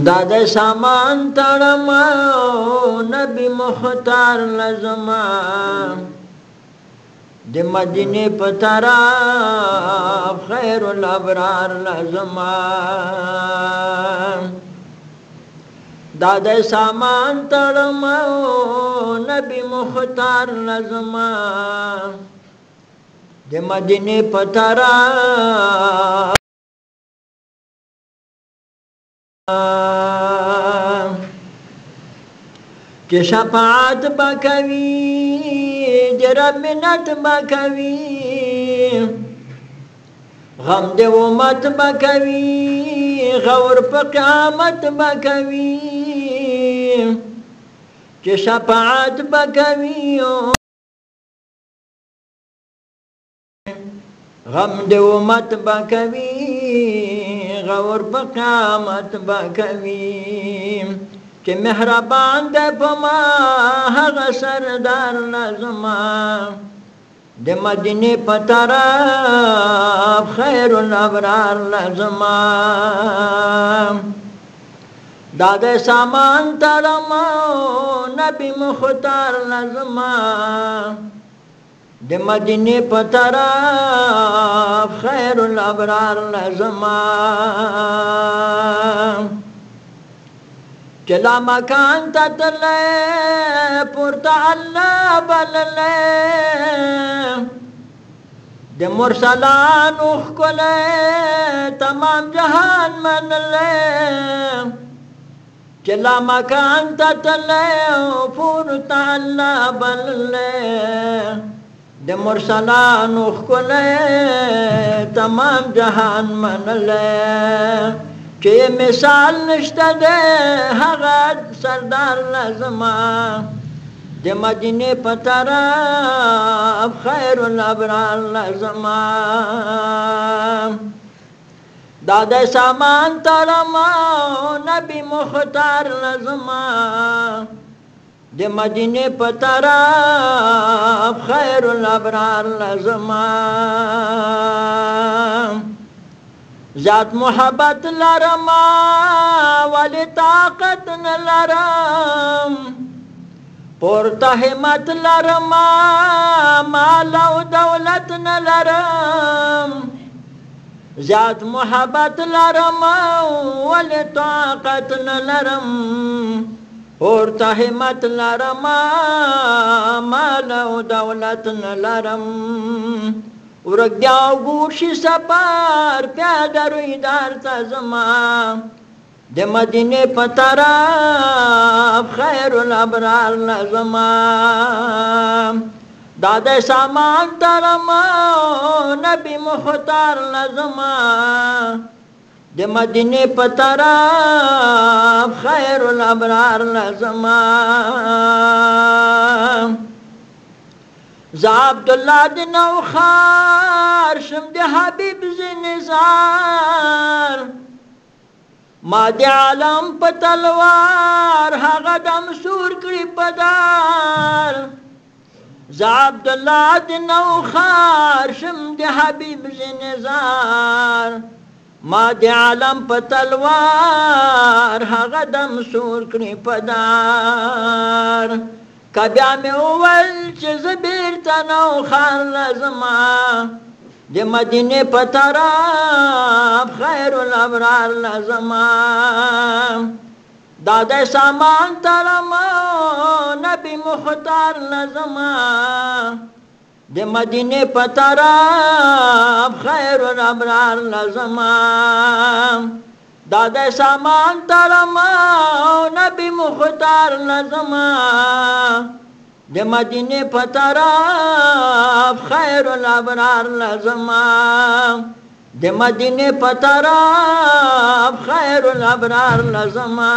دادا سامان تړم نبی مختار لزما د مدینه په طرف خیر الابرار لزما دادا سامان تړم نبی مختار لزما د مدینه په طرف چې شفاعت بکوي د رب منت بکوي غم د امت بکوي غور په قیامت بکوي چې شفاعت بکوي غم د امت بکوي غور په قیامت بکوي چې مهربان دی په ما هغه سردار لزما د مدینه په طرف خیر الابرار لزما دادا سامان تړم نبی مختار لزما د مدینه په طرف خیر الابرار لزما چلا مکان تتلے پورتا اللہ بللے د مرسلان اخکلے تمام جہان منلے چلا مکان تتلے پورتا اللہ بللے د مرسلان اخکلے تمام جہان منلے چې مثال نشته ده هغه سردار لزما د مدینه په طرف خیر الابرار لزما دادا سامان تړم نبی مختار لزما د مدینه په طرف خیر الابرار لزما ذات محبت لرما ولی طاقت نلرم پورته همت لرما مال او دولت نلرم ذات محبت لرما ولی طاقت نلرم پورته همت لرما مال او دولت نلرم ورک دیاو گوشی سپار پیاده رویدار تا زما د مدینه په طرف خیر الابرار لزما دادا سامان تړم نبی مختار لزما د مدینه په طرف خیر الابرار لزما زه عبدالله د نوخار شم د حبیب زنزار ما د عالم په تلوار هغه دم سور کړي په دار زه عبدالله د نوخار شم د حبیب زنزار ما د عالم په تلوار هغه دم سور کړي په دار کبیا می اول چې زه بیرته نوخار لزما د مدینه په طرف خیر الابرار لزما دادا سامان تړم نبی مختار لزما د مدینه په طرف خیر الابرار لزما دادا سامان تړم نبی مختار لزما د مدینه په طرف خیر الابرار لزما د مدینه په طرف خیر الابرار لزما